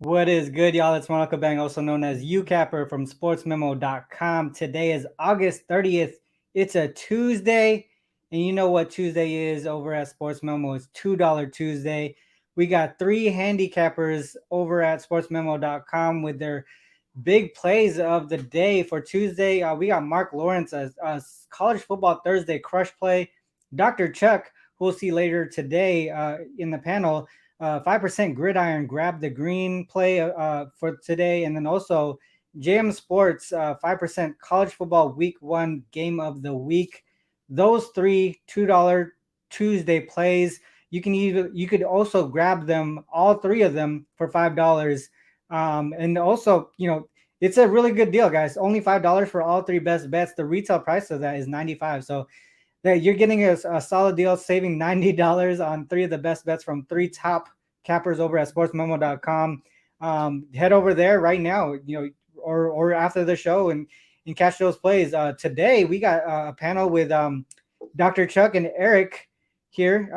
What is good, y'all? It's Ronald Cabang, also known as UCapper from SportsMemo.com. Today is August 30th. It's a Tuesday, and you know what Tuesday is over at Sports Memo. It's $2 Tuesday. We got three handicappers over at SportsMemo.com with their big plays of the day for Tuesday. We got Mark Lawrence, a college football Thursday crush play. Dr. Chuck, who we'll see later today in the panel, 5% gridiron, grab the green play for today. And then also JM Sports, 5% college football week one game of the week. Those three $2 Tuesday plays, you could also grab them, all three of them, for $5. And also, it's a really good deal, guys. Only $5 for all three best bets. The retail price of that is $95. So that you're getting a solid deal, saving $90 on three of the best bets from three top cappers over at sportsmemo.com. Head over there right now, or after the show and catch those plays. Today we got a panel with Dr. Chuck and Eric here.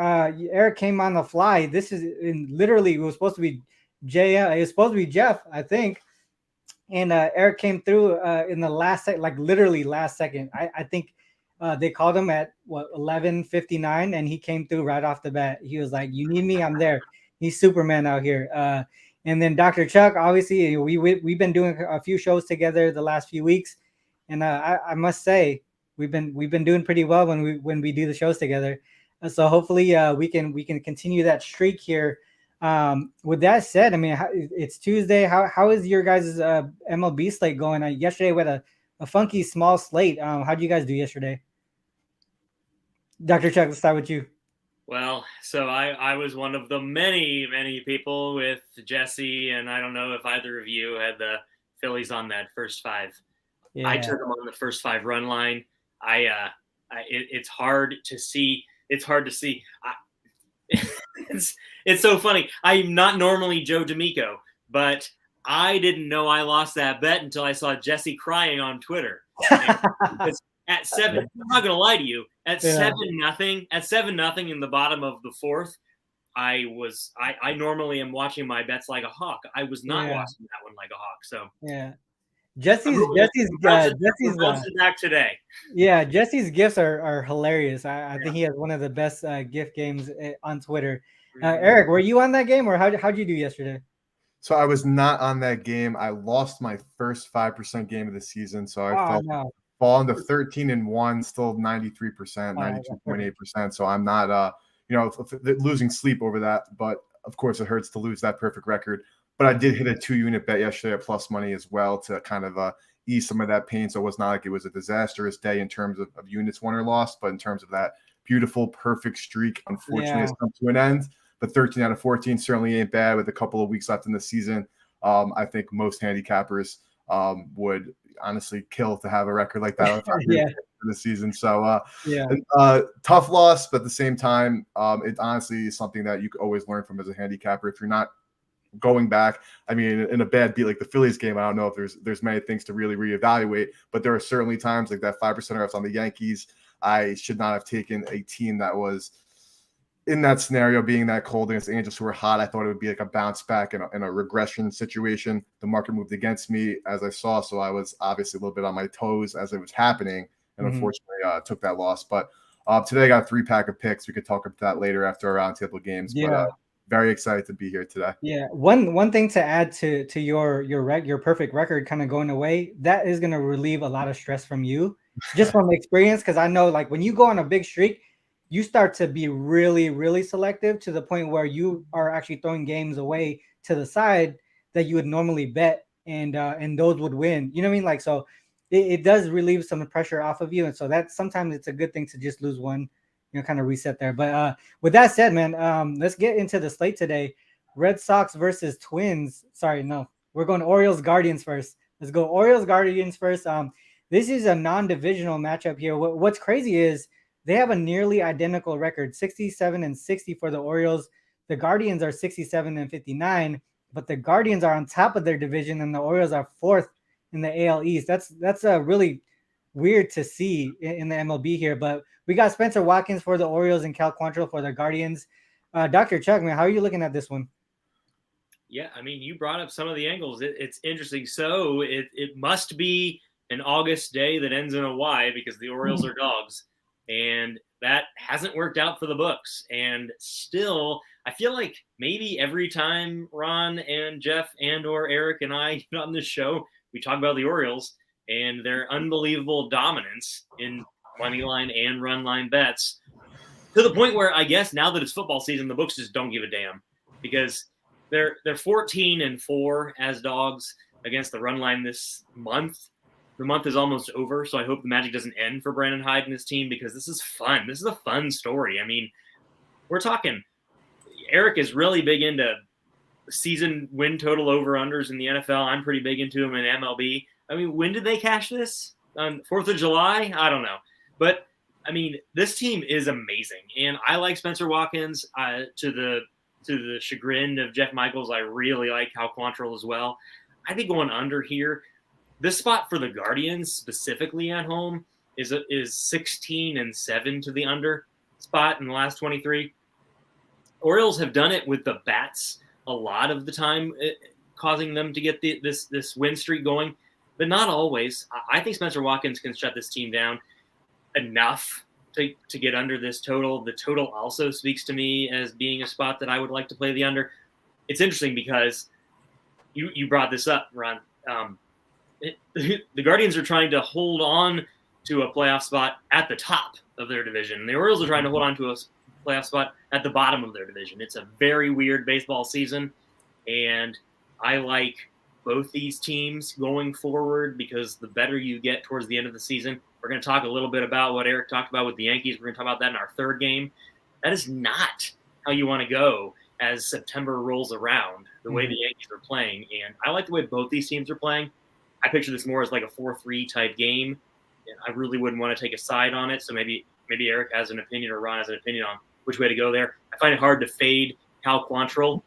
Eric came on the fly. This is literally, it was supposed to be it was supposed to be Jeff, I think. And Eric came through in the last second, like literally last second. I think they called him at 11:59, and he came through right off the bat. He was like, "You need me? I'm there." He's Superman out here. And then Dr. Chuck, obviously, we've been doing a few shows together the last few weeks, and I must say we've been doing pretty well when we do the shows together. So hopefully we can continue that streak here. With that said, I mean, it's Tuesday. How is your guys' MLB slate going? Yesterday we had a funky small slate. How did you guys do yesterday? Dr. Chuck, let's start with you. Well, so I was one of the many people with Jesse, and I don't know if either of you had the Phillies on that first five. Yeah. I took them on the first five run line. It's hard to see. It's hard to see. It's so funny. I'm not normally Joe D'Amico, but I didn't know I lost that bet until I saw Jesse crying on Twitter. At 7, I'm not gonna lie to you. At 7-0 in the bottom of the fourth, I normally am watching my bets like a hawk. I was not watching that one like a hawk. So Jesse's back today. Yeah, Jesse's gifts are hilarious. I think he has one of the best gift games on Twitter. Eric, were you on that game, or how'd you do yesterday? So I was not on that game. I lost my first 5% game of the season, so I fallen to 13-1, still 93%, 92.8%. So I'm not, losing sleep over that. But of course, it hurts to lose that perfect record. But I did hit a 2-unit bet yesterday at plus money as well to kind of ease some of that pain. So it was not like it was a disastrous day in terms of units won or lost, but in terms of that beautiful, perfect streak, unfortunately, has come to an end. But 13 out of 14 certainly ain't bad with a couple of weeks left in the season. I think most handicappers would honestly kill to have a record like that in the season. So tough loss, but at the same time, it honestly is something that you could always learn from as a handicapper. If you're not going back, I mean, in a bad beat like the Phillies game, I don't know if there's many things to really reevaluate, but there are certainly times like that 5% off on the Yankees. I should not have taken a team that was in that scenario, being that cold against the Angels who were hot. I thought it would be like a bounce back in a regression situation. The market moved against me, as I saw, so I was obviously a little bit on my toes as it was happening, and unfortunately took that loss. But today I got a 3-pack of picks. We could talk about that later after our roundtable games. But very excited to be here today. Yeah, one thing to add to your perfect record kind of going away, that is going to relieve a lot of stress from you, just from experience. Because I know, like, when you go on a big streak, you start to be really, really selective to the point where you are actually throwing games away to the side that you would normally bet, and those would win. You know what I mean? Like, so it does relieve some pressure off of you, and so that sometimes it's a good thing to just lose one, kind of reset there. But with that said, man, let's get into the slate today. Red Sox versus Twins. Sorry, no, we're going Orioles Guardians first. Let's go Orioles Guardians first. This is a non-divisional matchup here. What's crazy is they have a nearly identical record, 67-60 for the Orioles. The Guardians are 67-59, but the Guardians are on top of their division, and the Orioles are fourth in the AL East. That's really weird to see in the MLB here. But we got Spencer Watkins for the Orioles and Cal Quantrill for the Guardians. Dr. Chuck, man, how are you looking at this one? Yeah, I mean, you brought up some of the angles. It's interesting. So it must be an August day that ends in a Y because the Orioles are dogs. And that hasn't worked out for the books. And still, I feel like maybe every time Ron and Jeff and or Eric and I get on this show, we talk about the Orioles and their unbelievable dominance in money line and run line bets to the point where I guess now that it's football season, the books just don't give a damn because they're 14-4 as dogs against the run line this month. The month is almost over, so I hope the magic doesn't end for Brandon Hyde and his team because this is fun. This is a fun story. I mean, we're talking Eric is really big into season win total over-unders in the NFL. I'm pretty big into them in MLB. I mean, when did they cash this? On 4th of July? I don't know. But, I mean, this team is amazing. And I like Spencer Watkins to the chagrin of Jeff Michaels. I really like Cal Quantrill as well. I think going under here, this spot for the Guardians specifically at home is 16-7 to the under spot in the last 23. Orioles have done it with the bats a lot of the time, causing them to get this win streak going, but not always. I think Spencer Watkins can shut this team down enough to get under this total. The total also speaks to me as being a spot that I would like to play the under. It's interesting because you brought this up, Ron. The Guardians are trying to hold on to a playoff spot at the top of their division. The Orioles are trying to hold on to a playoff spot at the bottom of their division. It's a very weird baseball season, and I like both these teams going forward because the better you get towards the end of the season. We're going to talk a little bit about what Eric talked about with the Yankees. We're going to talk about that in our third game. That is not how you want to go as September rolls around, the way the Yankees are playing. And I like the way both these teams are playing. I picture this more as like a 4-3 type game. And I really wouldn't want to take a side on it. So maybe Eric has an opinion or Ron has an opinion on which way to go there. I find it hard to fade Cal Quantrill.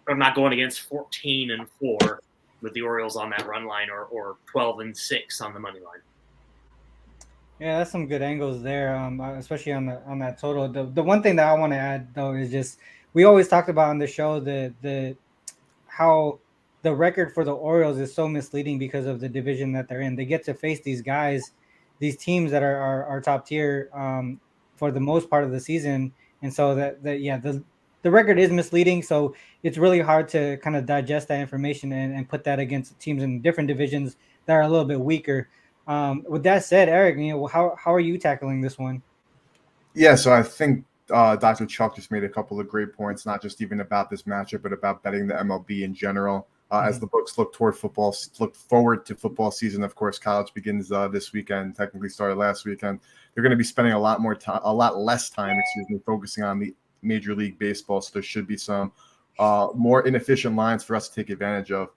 But I'm not going against 14-4 with the Orioles on that run line or 12-6 on the money line. Yeah, that's some good angles there, especially on that total. The one thing that I want to add though is just we always talked about on the show the how the record for the Orioles is so misleading because of the division that they're in. They get to face these guys, these teams that are top tier for the most part of the season, and so the record is misleading. So it's really hard to kind of digest that information and put that against teams in different divisions that are a little bit weaker. With that said, Eric, how are you tackling this one? Yeah, so I think Dr. Chuck just made a couple of great points, not just even about this matchup, but about betting the MLB in general. As the books look forward to football season. Of course, college begins this weekend. Technically started last weekend. They're going to be spending a lot less time, focusing on the Major League Baseball. So there should be some more inefficient lines for us to take advantage of.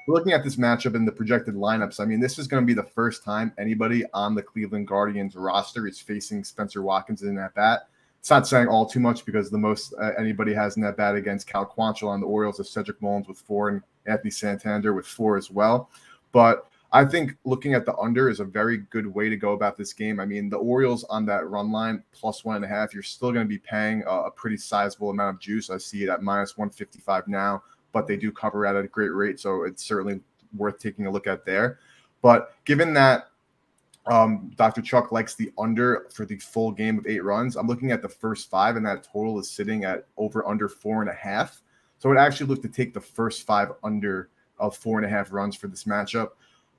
Looking at this matchup and the projected lineups, I mean, this is going to be the first time anybody on the Cleveland Guardians roster is facing Spencer Watkins in that bat. It's not saying all too much because the most anybody has in that bat against Cal Quantrill on the Orioles is Cedric Mullins with 4 and Anthony Santander with 4 as well. But I think looking at the under is a very good way to go about this game. I mean, the Orioles on that run line plus 1.5, you're still going to be paying a pretty sizable amount of juice. I see it at minus 155 now, but they do cover at a great rate, so it's certainly worth taking a look at there. But given that Dr. Chuck likes the under for the full game of 8 runs, I'm looking at the first 5, and that total is sitting at over under 4.5. So I'd actually look to take the first 5 under of 4.5 runs for this matchup.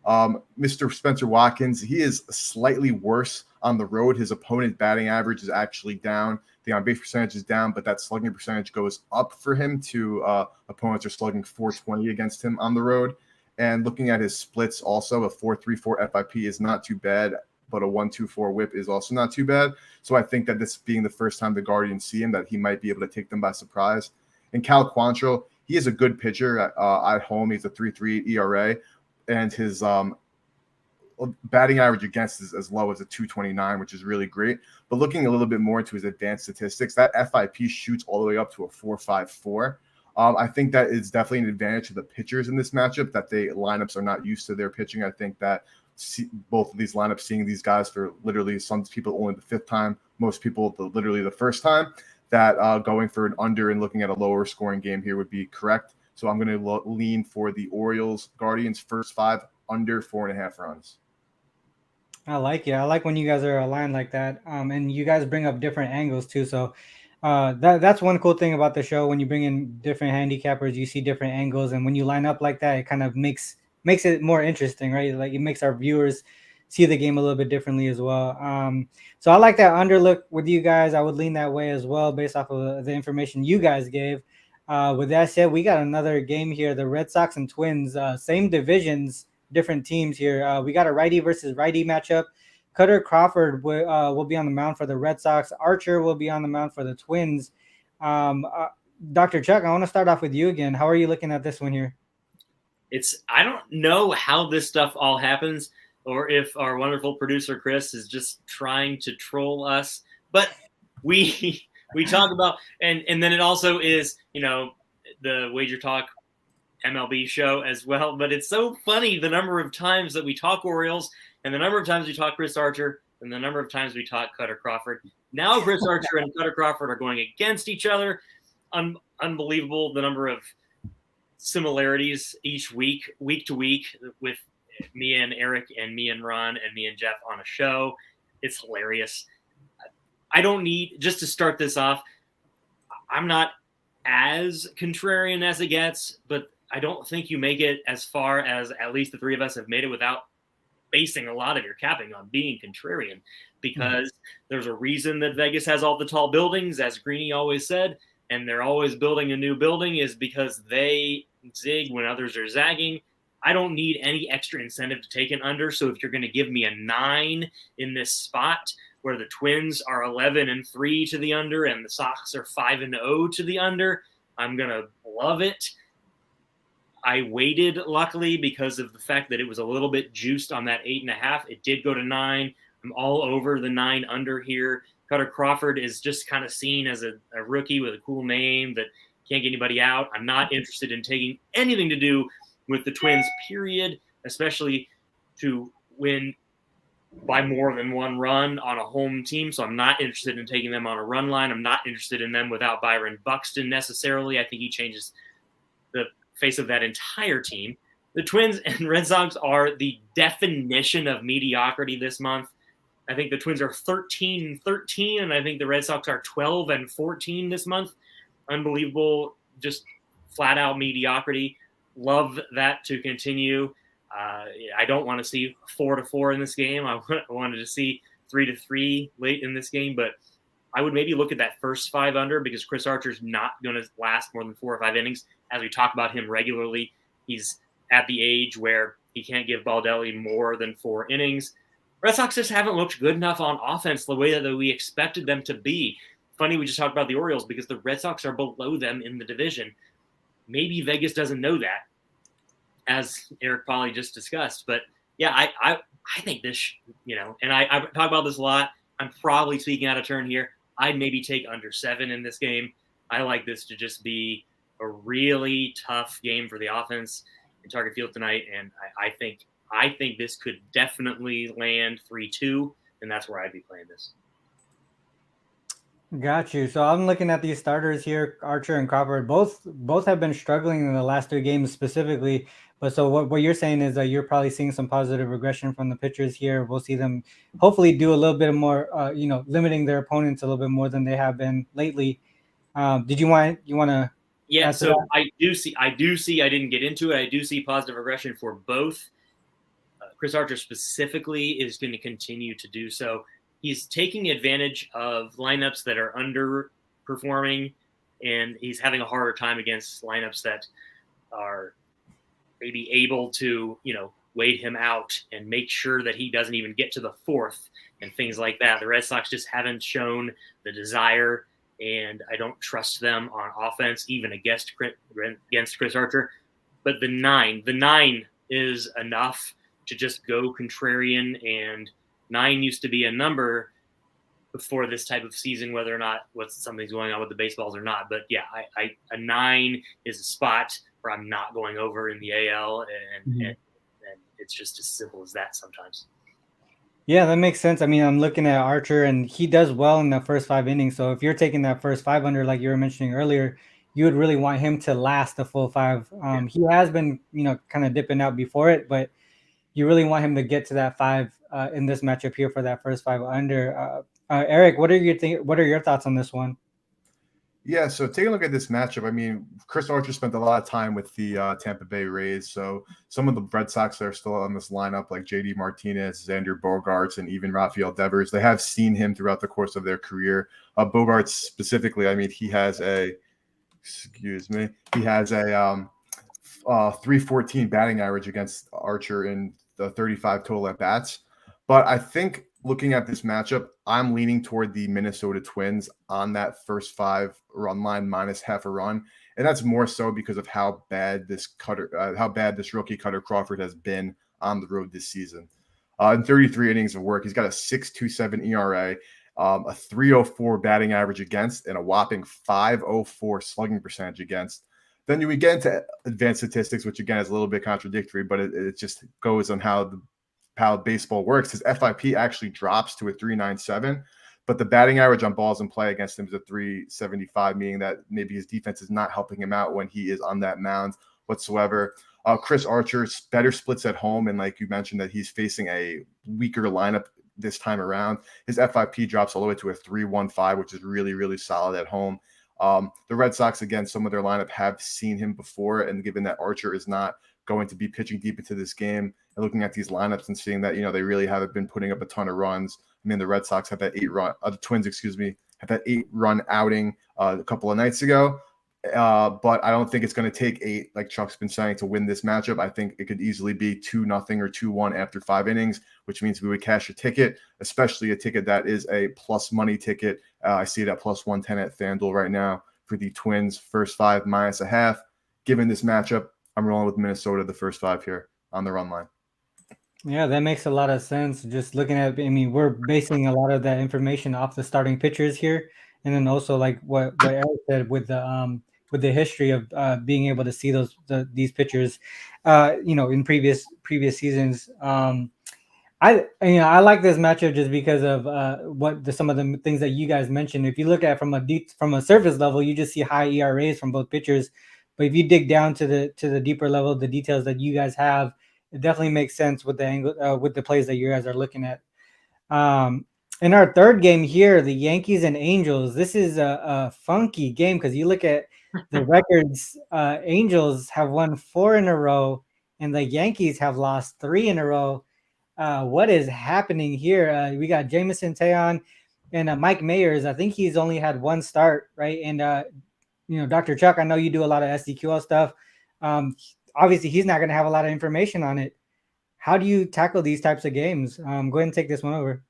Mr. Spencer Watkins, he is slightly worse on the road. His opponent batting average is actually down. The on-base percentage is down, but that slugging percentage goes up for him to opponents are slugging 420 against him on the road. And looking at his splits also, a 4.34 FIP is not too bad, but a 1.24 whip is also not too bad. So I think that this being the first time the Guardians see him, that he might be able to take them by surprise. And Cal Quantrill, he is a good pitcher at home. He's a 3.38 ERA, and his batting average against is as low as a 2.29, which is really great. But looking a little bit more into his advanced statistics, that FIP shoots all the way up to a 4.54. I think that is definitely an advantage to the pitchers in this matchup, that they lineups are not used to their pitching. I think that both of these lineups, seeing these guys for literally some people only the 5th time, most people literally the first time, that going for an under and looking at a lower scoring game here would be correct. So I'm going to lean for the Orioles Guardians first 5 under 4.5 runs. I like it. I like when you guys are aligned like that. And you guys bring up different angles too. So that's one cool thing about the show. When you bring in different handicappers, you see different angles, and when you line up like that, it kind of makes it more interesting, right? Like it makes our viewers see the game a little bit differently as well. So I like that underlook with you guys. I would lean that way as well based off of the information you guys gave. With that said, we got another game here. The Red Sox and Twins, same divisions, different teams here. We got a righty versus righty matchup. Cutter Crawford will be on the mound for the Red Sox. Archer will be on the mound for the Twins. Dr. Chuck, I want to start off with you again. How are you looking at this one here? I don't know how this stuff all happens, or if our wonderful producer Chris is just trying to troll us. But we talk about, and then it also is, the Wager Talk MLB show as well. But it's so funny the number of times that we talk Orioles, and the number of times we talk Chris Archer, and the number of times we talk Cutter Crawford. Now Chris Archer and Cutter Crawford are going against each other. Unbelievable the number of similarities each week to week, with me and Eric and me and Ron and me and Jeff on a show. It's hilarious. I don't need, just to start this off, I'm not as contrarian as it gets, but I don't think you make it as far as at least the three of us have made it without basing a lot of your capping on being contrarian, because there's a reason that Vegas has all the tall buildings, as Greeny always said, and they're always building a new building is because they zig when others are zagging. I don't need any extra incentive to take an under. So if you're going to give me a 9 in this spot where the Twins are 11-3 to the under and the Sox are 5-0 to the under, I'm going to love it. I waited, luckily, because of the fact that it was a little bit juiced on that 8.5. It did go to 9. I'm all over the 9 under here. Cutter Crawford is just kind of seen as a rookie with a cool name that can't get anybody out. I'm not interested in taking anything to do with the Twins, period, especially to win by more than one run on a home team. So I'm not interested in taking them on a run line. I'm not interested in them without Byron Buxton necessarily. I think he changes the face of that entire team. The Twins and Red Sox are the definition of mediocrity this month. I think the Twins are 13-13, and I think the Red Sox are 12-14 this month. Unbelievable, just flat-out mediocrity. Love that to continue. I don't want to see 4-4 in this game. I wanted to see 3-3 late in this game, but I would maybe look at that first 5 under, because Chris Archer's not going to last more than 4 or 5 innings. As we talk about him regularly, he's at the age where he can't give Baldelli more than 4 innings. Red Sox just haven't looked good enough on offense the way that we expected them to be. Funny, we just talked about the Orioles because the Red Sox are below them in the division. Maybe Vegas doesn't know that, as Eric Pauly just discussed. But yeah, I think this, and I talk about this a lot. I'm probably speaking out of turn here. I'd maybe take under 7 in this game. I like this to just be a really tough game for the offense in Target Field tonight, and I think this could definitely land 3-2, and that's where I'd be playing this. Got you. So I'm looking at these starters here, Archer and Crawford. Both have been struggling in the last 3 games specifically. But so what you're saying is that you're probably seeing some positive regression from the pitchers here. We'll see them hopefully do a little bit more, limiting their opponents a little bit more than they have been lately. Did you want to? Yeah. So that? I do see. I didn't get into it. I do see positive regression for both. Chris Archer specifically is going to continue to do so. He's taking advantage of lineups that are underperforming, and he's having a harder time against lineups that are maybe able to, wait him out and make sure that he doesn't even get to the 4th and things like that. The Red Sox just haven't shown the desire, and I don't trust them on offense, even against Chris Archer. But the 9 is enough to just go contrarian, and 9 used to be a number before this type of season, whether or not something's going on with the baseballs or not. But yeah, a 9 is a spot where I'm not going over in the AL, and it's just as simple as that sometimes. Yeah, that makes sense. I mean, I'm looking at Archer, and he does well in the first 5 innings. So if you're taking that first 5 under, like you were mentioning earlier, you would really want him to last the full 5. He has been, kind of dipping out before it, but you really want him to get to that 5 in this matchup here for that first 5 under. Eric, what are your thoughts on this one? Yeah, so taking a look at this matchup, I mean, Chris Archer spent a lot of time with the Tampa Bay Rays. So some of the Red Sox that are still on this lineup, like JD Martinez, Xander Bogaerts, and even Rafael Devers, they have seen him throughout the course of their career. Bogaerts specifically, I mean, he has a 314 batting average against Archer in the 35 total at bats. But I think looking at this matchup, I'm leaning toward the Minnesota Twins on that first 5 run line minus half a run. And that's more so because of how bad this rookie Cutter Crawford has been on the road this season. In 33 innings of work, he's got a 6.27 ERA, a 3.04 batting average against, and a whopping 5.04 slugging percentage against. Then we get into advanced statistics, which again is a little bit contradictory, but it just goes on how baseball works. His FIP actually drops to a 3.97, but the batting average on balls in play against him is a 3.75, meaning that maybe his defense is not helping him out when he is on that mound whatsoever. Chris Archer better splits at home, and like you mentioned, that he's facing a weaker lineup this time around. His FIP drops all the way to a 3.15, which is really, really solid at home. The Red Sox, again, some of their lineup have seen him before, and given that Archer is not going to be pitching deep into this game, and looking at these lineups and seeing that, they really haven't been putting up a ton of runs. I mean, the Red Sox have that the Twins, have that 8-run outing a couple of nights ago. But I don't think it's going to take 8, like Chuck's been saying, to win this matchup. I think it could easily be 2-0 or 2-1 after 5 innings, which means we would cash a ticket, especially a ticket that is a plus money ticket. I see it at plus 110 at FanDuel right now for the Twins first 5 minus a half. Given this matchup, I'm rolling with Minnesota the first 5 here on the run line. Yeah, that makes a lot of sense. Just looking at, we're basing a lot of that information off the starting pitchers here, and then also like what Eric said with the history of being able to see these pitchers, in previous seasons. I like this matchup just because of some of the things that you guys mentioned. If you look at from a surface level, you just see high ERAs from both pitchers, but if you dig down to the deeper level, the details that you guys have, it definitely makes sense with the angle with the plays that you guys are looking at. In our third game here, the Yankees and Angels. This is a funky game because you look at the records. Angels have won 4 in a row, and the Yankees have lost 3 in a row. What is happening here? We got Jameson Taillon and Mike Mayers. I think he's only had 1 start, right? And Dr. Chuck, I know you do a lot of SDQL stuff. Obviously, he's not going to have a lot of information on it. How do you tackle these types of games? Go ahead and take this one over.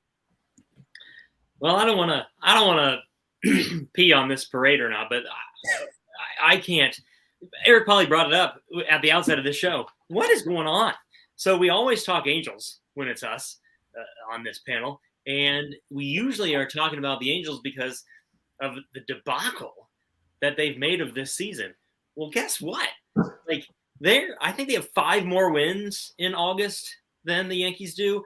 Well, I don't want to pee on this parade or not, but I can't. Eric Pauly brought it up at the outset of this show. What is going on? So we always talk Angels when it's us on this panel, and we usually are talking about the Angels because of the debacle that they've made of this season. Well, guess what? I think they have 5 more wins in August than the Yankees do.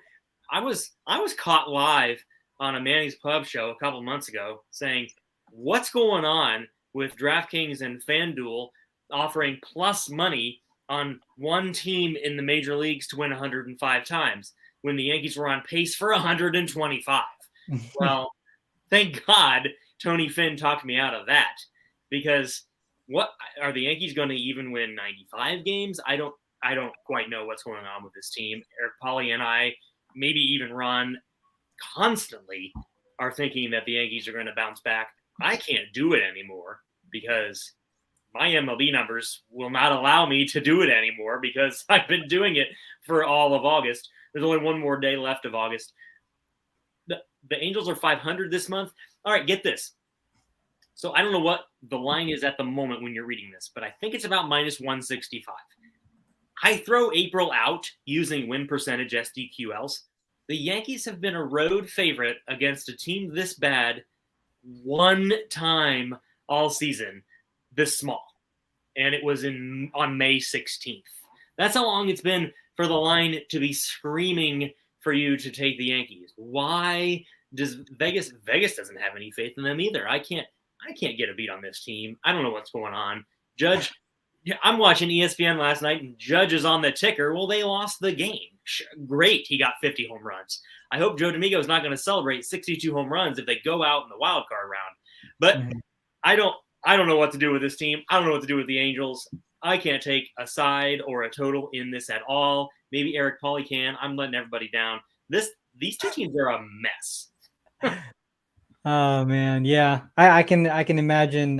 I was caught live on a Manning's Pub show a couple months ago saying, what's going on with DraftKings and FanDuel offering plus money on one team in the major leagues to win 105 times when the Yankees were on pace for 125. Well, thank God Tony Finn talked me out of that, because what are the Yankees going to even win 95 games? I don't quite know what's going on with this team. Eric Pauly and I, maybe even Ron, constantly are thinking that the Yankees are going to bounce back. I can't do it anymore because my MLB numbers will not allow me to do it anymore because I've been doing it for all of August. There's only 1 more day left of August. The Angels are 500 this month. All right, get this. So I don't know what the line is at the moment when you're reading this, but I think it's about minus 165. I throw April out using win percentage SDQLs. The Yankees have been a road favorite against a team this bad 1 time all season, this small. And it was on May 16th. That's how long it's been for the line to be screaming for you to take the Yankees. Why does Vegas doesn't have any faith in them either? I can't I can't get a beat on this team. I don't know what's going on. Judge, I'm watching ESPN last night, and Judge is on the ticker. Well, they lost the game. Great, he got 50 home runs. I hope Joe D'Amico is not going to celebrate 62 home runs if they go out in the wild card round. But I don't know what to do with this team. I don't know what to do with the Angels. I can't take a side or a total in this at all. Maybe Eric Pauly can. I'm letting everybody down. These two teams are a mess. Oh man, yeah. I can imagine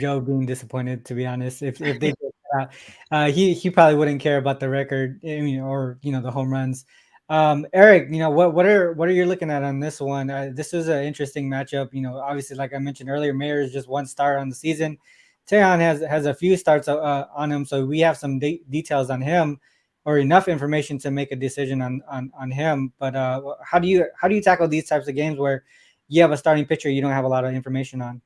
Joe being disappointed, to be honest. If they did that, he probably wouldn't care about the record, or the home runs. Eric, what are you looking at on this one? This was an interesting matchup. Obviously, like I mentioned earlier, Mayer is just one start on the season. Tejan has a few starts on him, so we have some details on him, or enough information to make a decision on him. But how do you tackle these types of games where you have a starting pitcher you don't have a lot of information on?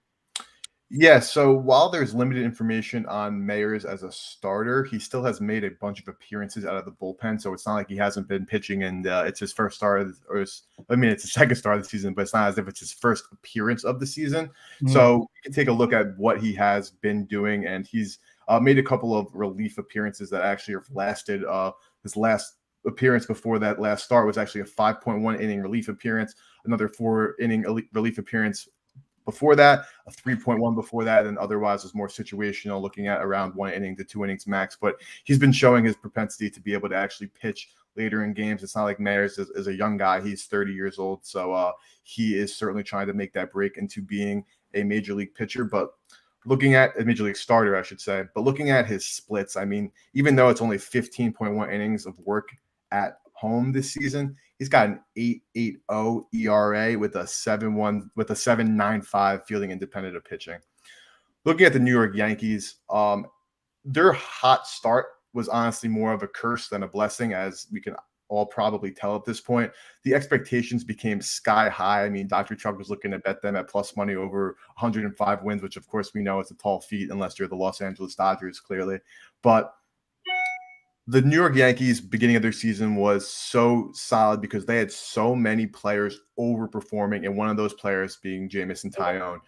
Yeah, so while there's limited information on Mayers as a starter, he still has made a bunch of appearances out of the bullpen. So it's not like he hasn't been pitching and it's his first start, it's his second start of the season, but it's not as if it's his first appearance of the season. Mm-hmm. So you can take a look at what he has been doing, and he's made a couple of relief appearances that actually have lasted. His last appearance before that last start was actually a 5.1 inning relief appearance, another 4 inning relief appearance before that, a 3.1 before that, and otherwise was more situational, looking at around 1 inning to 2 innings max. But he's been showing his propensity to be able to actually pitch later in games. It's not like Mayers is a young guy. He's 30 years old, so he is certainly trying to make that break into being a major league pitcher. But looking at a major league starter, I should say, but looking at his splits, I mean, even though it's only 15.1 innings of work at home this season, he's got an 8.80 ERA with a 7.95 fielding independent of pitching. Looking at the New York Yankees, their hot start was honestly more of a curse than a blessing, as we can all probably tell at this point. The expectations became sky high. I mean, Dr. Chuck was looking to bet them at plus money over 105 wins, which of course we know is a tall feat unless you're the Los Angeles Dodgers, clearly. But the New York Yankees beginning of their season was so solid because they had so many players overperforming, and one of those players being Jameson Taillon.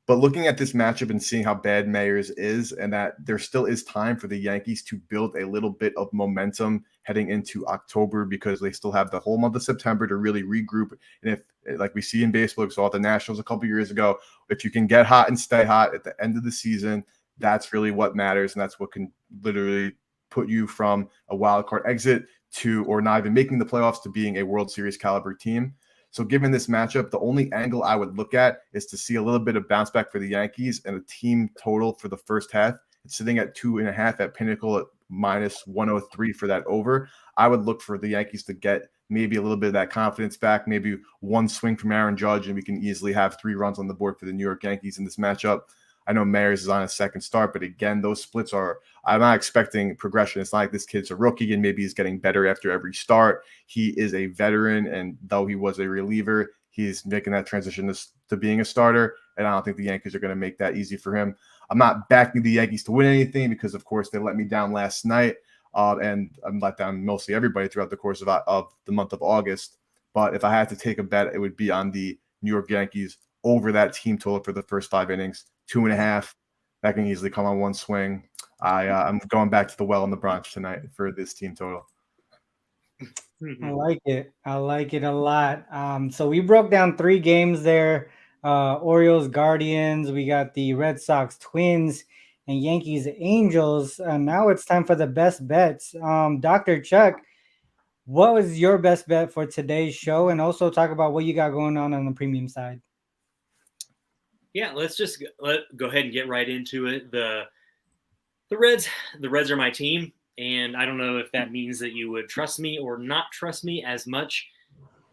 But looking at this matchup and seeing how bad Mayers is, and that there still is time for the Yankees to build a little bit of momentum heading into October, because they still have the whole month of September to really regroup. And if, like we see in baseball, we saw at the Nationals a couple years ago, if you can get hot and stay hot at the end of the season, that's really what matters. And that's what can literally put you from a wild card exit to, or not even making the playoffs, to being a World Series caliber team. So given this matchup, the only angle I would look at is to see a little bit of bounce back for the Yankees, and a team total for the first half. It's sitting at 2.5 at Pinnacle at minus 103 for that over. I would look for the Yankees to get maybe a little bit of that confidence back, maybe one swing from Aaron Judge, and we can easily have 3 runs on the board for the New York Yankees in this matchup. I know Mayers is on his second start, but again, those splits I'm not expecting progression. It's not like this kid's a rookie and maybe he's getting better after every start. He is a veteran, and though he was a reliever, he's making that transition to being a starter, and I don't think the Yankees are going to make that easy for him. I'm not backing the Yankees to win anything because, of course, they let me down last night, and I'm let down mostly everybody throughout the course of the month of August. But if I had to take a bet, it would be on the New York Yankees over that team total for the first 5 innings. 2.5, that can easily come on one swing. I'm going back to the well in the Bronx tonight for this team total. I like it. I like it a lot. So we broke down 3 games there. Orioles, Guardians. We got the Red Sox, Twins, and Yankees, Angels. Now it's time for the best bets. Dr. Chuck, what was your best bet for today's show? And also talk about what you got going on the premium side. Yeah, let's just go ahead and get right into it. The Reds are my team, and I don't know if that means that you would trust me or not trust me as much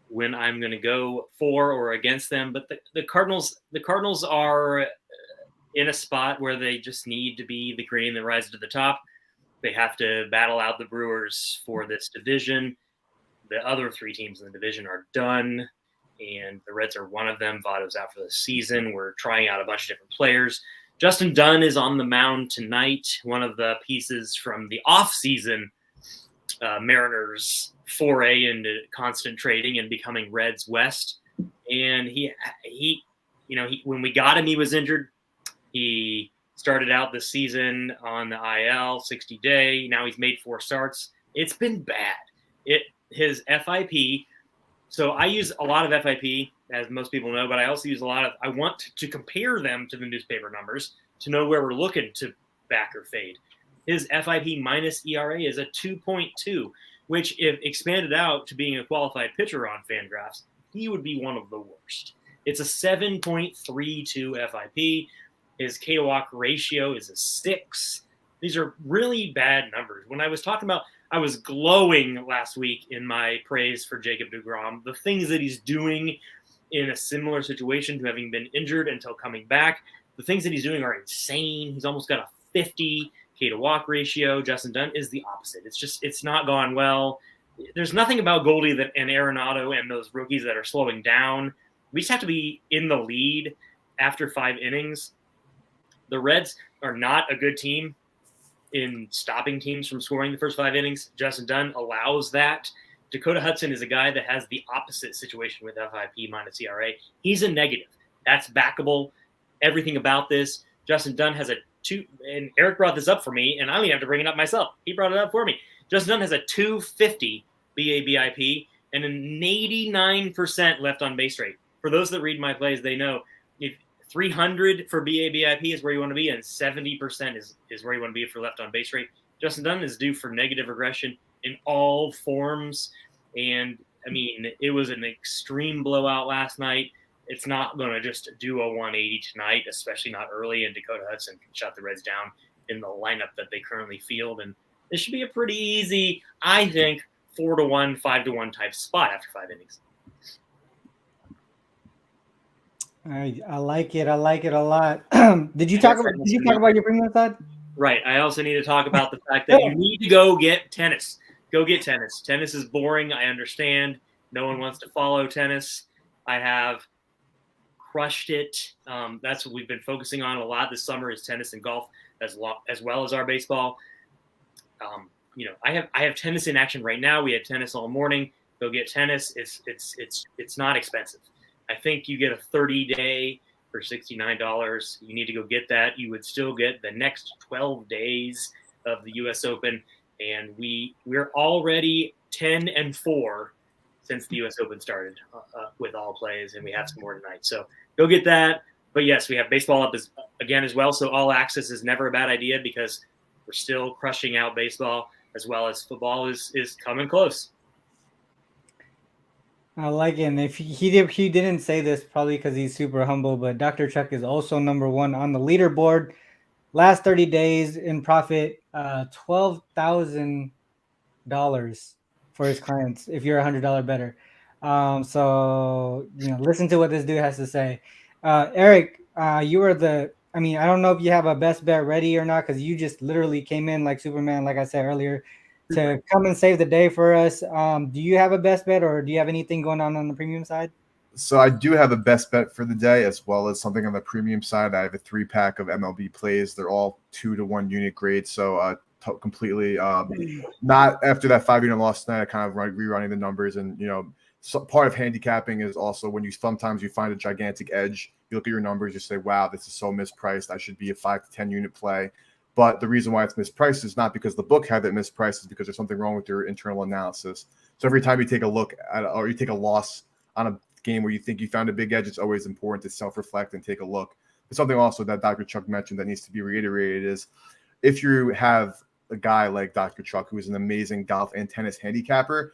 when I'm going to go for or against them. But the Cardinals are in a spot where they just need to be the cream that rises to the top. They have to battle out the Brewers for this division. The other 3 teams in the division are done, and the Reds are one of them. Votto's out for the season. We're trying out a bunch of different players. Justin Dunn is on the mound tonight, one of the pieces from the off-season Mariners foray into constant trading and becoming Reds West. And he when we got him, he was injured. He started out the season on the IL, 60-day. Now he's made 4 starts. It's been bad. His FIP. So I use a lot of FIP, as most people know, but I also use I want to compare them to the newspaper numbers to know where we're looking to back or fade. His FIP minus ERA is a 2.2, which if expanded out to being a qualified pitcher on Fangraphs, he would be one of the worst. It's a 7.32 FIP. His K to walk ratio is a 6. These are really bad numbers. When I was talking about, I was glowing last week in my praise for Jacob deGrom. The things that he's doing in a similar situation to having been injured until coming back, the things that he's doing are insane. He's almost got a 50 K to walk ratio. Justin Dunn is the opposite. It's not gone well. There's nothing about Goldie and Arenado and those rookies that are slowing down. We just have to be in the lead after 5 innings. The Reds are not a good team in stopping teams from scoring the first 5 innings. Justin Dunn allows that. Dakota Hudson is a guy that has the opposite situation with FIP minus ERA. He's a negative. That's backable. Everything about this. Justin Dunn has a 2, and Eric brought this up for me, and I don't even have to bring it up myself. He brought it up for me. Justin Dunn has a 250 BABIP and an 89% left on base rate. For those that read my plays, they know if 300 for BABIP is where you want to be, and 70% is where you want to be for left on base rate. Justin Dunn is due for negative regression in all forms. And I mean, it was an extreme blowout last night. It's not going to just do a 180 tonight, especially not early. And Dakota Hudson can shut the Reds down in the lineup that they currently field. And this should be a pretty easy, I think, 4-1, 5-1 type spot after 5 innings. I like it. I like it a lot. Did you talk about your premium side? Right. I also need to talk about the fact that you need to go get tennis. Go get tennis. Tennis is boring. I understand. No one wants to follow tennis. I have crushed it. That's what we've been focusing on a lot this summer is tennis and golf as well as our baseball. I have tennis in action right now. We had tennis all morning. Go get tennis. It's not expensive. I think you get a 30-day for $69. You need to go get that. You would still get the next 12 days of the U.S. Open, and we're already 10-4 since the U.S. Open started with all plays, and we have some more tonight. So go get that. But yes, we have baseball up again as well. So all access is never a bad idea because we're still crushing out baseball as well as football is coming close. I like it. And if he didn't say this probably because he's super humble, but Dr. Chuck is also number 1 on the leaderboard. Last 30 days in profit, $12,000 for his clients if you're $100 better. So listen to what this dude has to say. Eric, you were I don't know if you have a best bet ready or not because you just literally came in like Superman, like I said earlier, to come and save the day for us. Do you have a best bet or do you have anything going on the premium side? So I do have a best bet for the day as well as something on the premium side. I have a 3-pack of MLB plays. They're all 2-to-1 unit grade. So completely not after that 5-unit loss tonight, I kind of rerunning the numbers. And, so part of handicapping is also when sometimes you find a gigantic edge, you look at your numbers, you say, wow, this is so mispriced. I should be a 5 to 10 unit play. But the reason why it's mispriced is not because the book had it mispriced, it's because there's something wrong with your internal analysis. So every time you take a look at or you take a loss on a game where you think you found a big edge, it's always important to self-reflect and take a look. But something also that Dr. Chuck mentioned that needs to be reiterated is if you have a guy like Dr. Chuck, who is an amazing golf and tennis handicapper,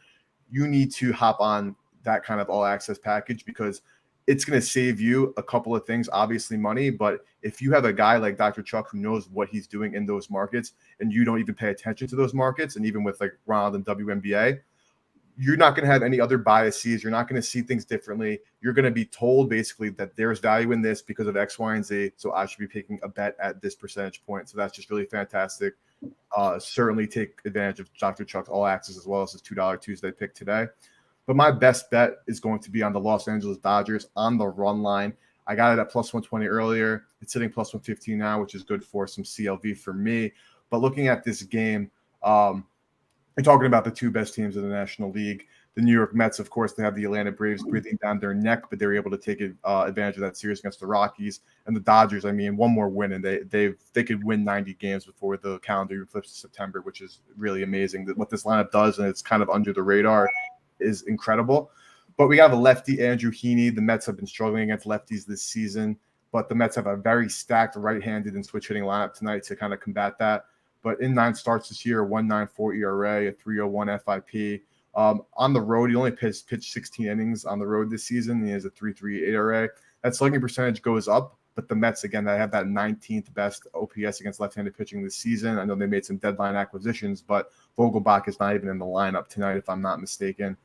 you need to hop on that kind of all access package because it's going to save you a couple of things, obviously money. But if you have a guy like Dr. Chuck who knows what he's doing in those markets and you don't even pay attention to those markets, and even with like Ronald and WNBA, you're not going to have any other biases. You're not going to see things differently. You're going to be told basically that there's value in this because of X, Y, and Z. So I should be taking a bet at this percentage point. So that's just really fantastic. Certainly take advantage of Dr. Chuck's all access as well as his $2 Tuesday pick today. But my best bet is going to be on the Los Angeles Dodgers on the run line. I got it at plus 120 earlier. It's sitting plus 115 now, which is good for some CLV for me. But looking at this game, You're talking about the two best teams in the National League. The New York Mets, of course, they have the Atlanta Braves breathing down their neck, but they were able to take advantage of that series against the Rockies. And the Dodgers, I mean, one more win, and they could win 90 games before the calendar year flips to September, which is really amazing. What this lineup does, and it's kind of under the radar, is incredible. But we have a lefty, Andrew Heaney. The Mets have been struggling against lefties this season, but the Mets have a very stacked right-handed and switch-hitting lineup tonight to kind of combat that. But in 9 starts this year, 1.94 ERA, a 3.01 FIP. On the road, he only pitched 16 innings on the road this season. He has a 3.38 ERA. That slugging percentage goes up, but the Mets, again, they have that 19th best OPS against left-handed pitching this season. I know they made some deadline acquisitions, but Vogelbach is not even in the lineup tonight, if I'm not mistaken.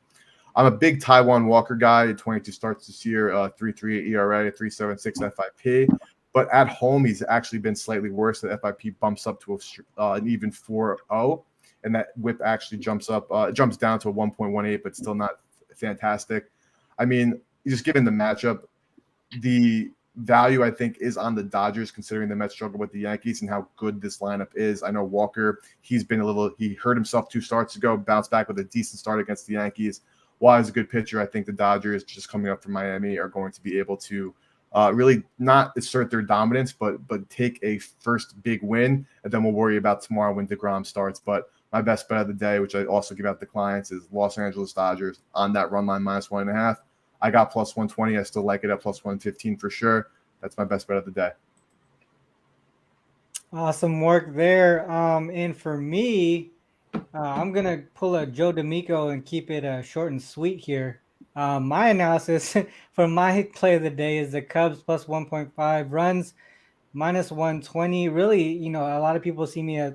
I'm a big Taijuan Walker guy. 22 starts this year, 3.38 ERA, 3.76 FIP. But at home, he's actually been slightly worse. The FIP bumps up to an even 4.0. And that whip actually jumps down to a 1.18, but still not fantastic. I mean, just given the matchup, the value, I think, is on the Dodgers, considering the Mets struggle with the Yankees and how good this lineup is. I know Walker, he hurt himself 2 starts ago, bounced back with a decent start against the Yankees. While he's a good pitcher, I think the Dodgers, just coming up from Miami, are going to be able to really not assert their dominance, but take a first big win, and then we'll worry about tomorrow when DeGrom starts. But my best bet of the day, which I also give out to clients, is Los Angeles Dodgers on that run line -1.5. I got +120. I still like it at +115 for sure. That's my best bet of the day. Awesome work there. And for me, I'm going to pull a Joe D'Amico and keep it short and sweet here. My analysis for my play of the day is the Cubs +1.5 runs, -120. Really, a lot of people see me as,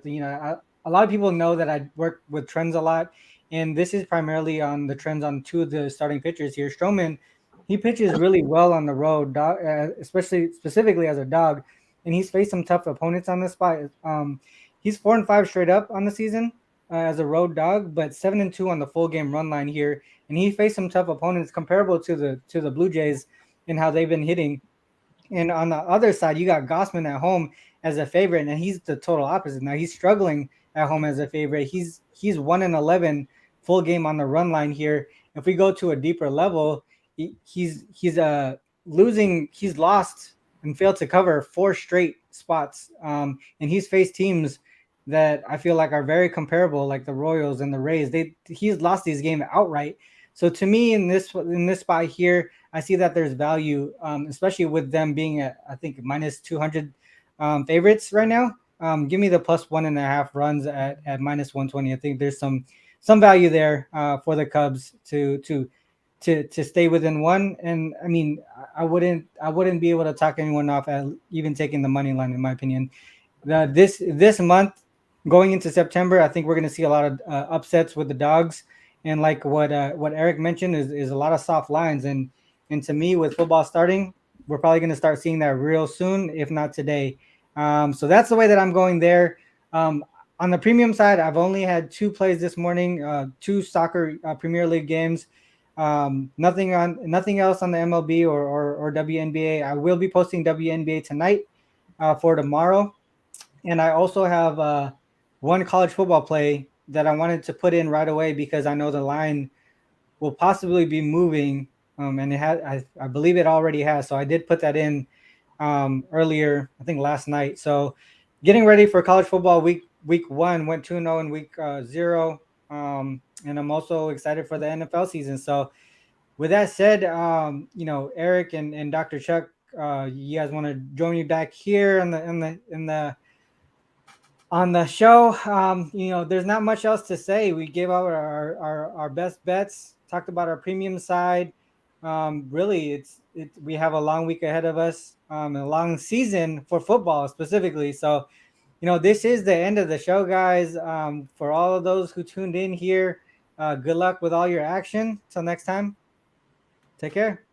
a lot of people know that I work with trends a lot, and this is primarily on the trends on 2 of the starting pitchers here. Stroman, he pitches really well on the road, specifically as a dog, and he's faced some tough opponents on this spot. He's 4-5 straight up on the season as a road dog, but 7-2 on the full game run line here, and he faced some tough opponents comparable to the Blue Jays and how they've been hitting. And on the other side, you got Gossman at home as a favorite, and he's the total opposite. Now he's struggling at home as a favorite. He's 1-11 full game on the run line here. If we go to a deeper level, he's lost and failed to cover 4 straight spots. And he's faced teams that I feel like are very comparable, like the Royals and the Rays. He's lost these games outright. So to me, in this spot here, I see that there's value, especially with them being at, I think, -200 favorites right now. Give me the +1.5 runs at -120. I think there's some value there for the Cubs to stay within 1. And I mean, I wouldn't be able to talk anyone off at even taking the money line, in my opinion. This month going into September, I think we're going to see a lot of upsets with the dogs. And like what Eric mentioned is a lot of soft lines. And to me, with football starting, we're probably going to start seeing that real soon, if not today. So that's the way that I'm going there. On the premium side, I've only had 2 plays this morning, 2 soccer Premier League games. Nothing else on the MLB or WNBA. I will be posting WNBA tonight for tomorrow. And I also have 1 college football play that I wanted to put in right away because I know the line will possibly be moving. And I believe it already has. So I did put that in earlier, I think last night. So getting ready for college football week 1, went 2-0 in week 0. And I'm also excited for the NFL season. So with that said, Eric and Dr. Chuck, you guys want to join me back here on the show? There's not much else to say. We gave out our best bets, talked about our premium side. Really, we have a long week ahead of us, a long season for football specifically. So, this is the end of the show, guys. For all of those who tuned in here, good luck with all your action. Till next time, take care.